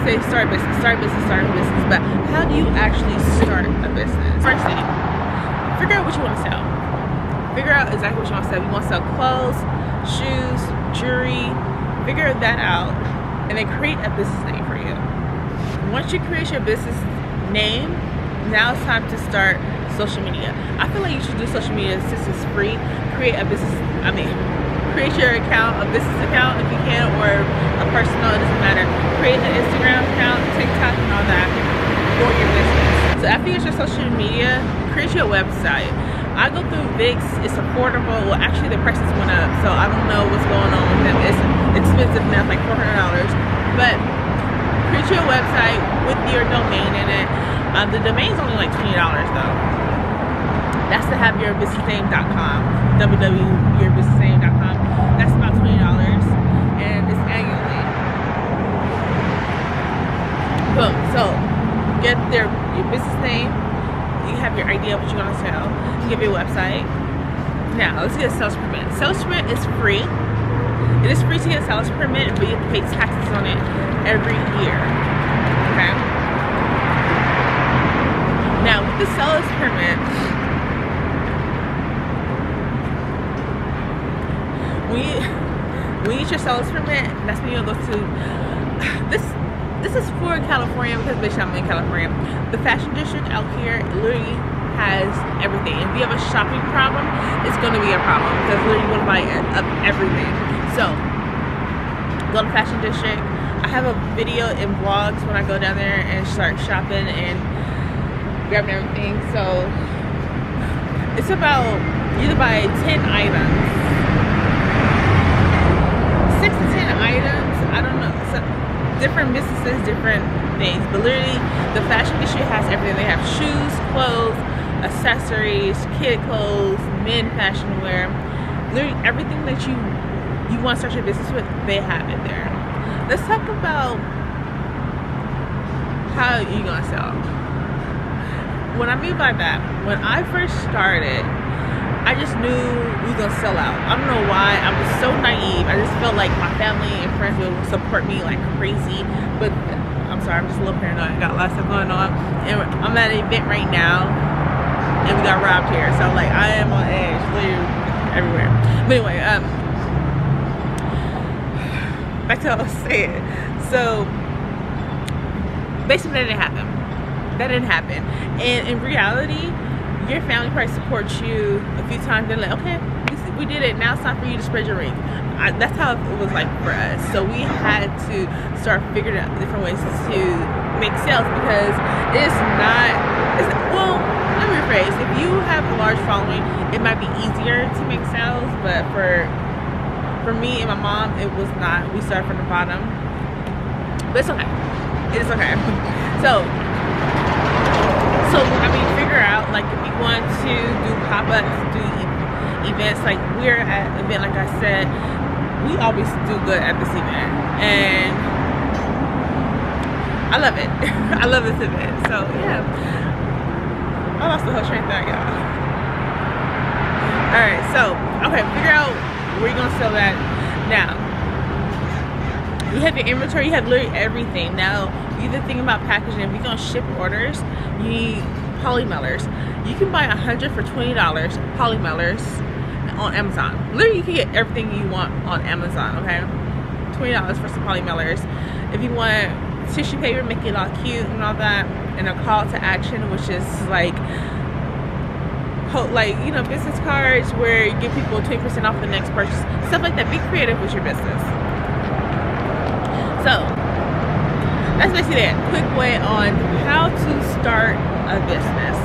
say start business, but how do you actually start a business? First thing, figure out what you want to sell. Figure out exactly what you want to sell. You want to sell clothes, shoes, jewelry. Figure that out, and then create a business name for you. Once you create your business name, now it's time to start social media. I feel like you should do social media since it's free. Create your account, a business account if you can, or a personal, it doesn't matter. Create an Instagram account, TikTok, and all that for your business. So after you get your social media, create your website. I go through VIX, it's affordable. Well, actually the prices went up, so I don't know what's going on with them. It's expensive now, like $400. But create your website with your domain in it. The domain's only like $20 though. That's to have yourbusinessname.com, www.yourbusinessname.com. That's about $20, and it's annually. Boom. So get your business name. You have your idea of what you're gonna sell. You have your website. Now let's get a sales permit. Sales permit is free. It is free to get a sales permit, but you have to pay taxes on it every year. Okay. Now with the sales permit, when you get your sales permit, that's when you'll go to this is for California, because bitch, I'm in California. The fashion district out here literally has everything. If you have a shopping problem, it's gonna be a problem, because literally you wanna buy up everything. So go to fashion district. I have a video in vlogs when I go down there and start shopping and grabbing everything. So it's about, you buy 10 items, 6 to 10 items, I don't know, so different businesses, different things, but literally the fashion district has everything. They have shoes, clothes, accessories, kid clothes, men fashion wear, literally everything that you want to start your business with, they have it there. Let's talk about how you're gonna sell. What I mean by that, when I first started, I just knew we were gonna sell out. I don't know why. I was so naive. I just felt like my family and friends would support me like crazy. But I'm sorry, I'm just a little paranoid. I got a lot of stuff going on, and I'm at an event right now, and we got robbed here. So like I am on edge, literally everywhere. But anyway, back to what I was saying. So basically, that didn't happen. And in reality, your family probably supports you a few times. They're like, okay, we did it. Now it's time for you to spread your ring. That's how it was like for us. So we had to start figuring out different ways to make sales, because well, let me rephrase. If you have a large following, it might be easier to make sales, but for me and my mom, it was not. We started from the bottom, but it's okay. It's okay. So I mean, figure out, like, if you want to do pop-ups, do events, like we're at an event, like I said, we always do good at this event, and I love it. I love this event. So yeah, I lost the whole train of thought, y'all. All right, so okay, figure out where you're gonna sell that. Now you have your inventory, you have literally everything. Now you have to think about packaging. If you're gonna ship orders, you need poly mailers. You can buy 100 for $20 poly mailers on Amazon. Literally, you can get everything you want on Amazon. Okay, $20 for some poly mailers. If you want tissue paper, make it all cute and all that, and a call to action, which is like you know, business cards where you give people 20% off the next purchase, stuff like that. Be creative with your business. So that's basically it. Quick way on how to start a business.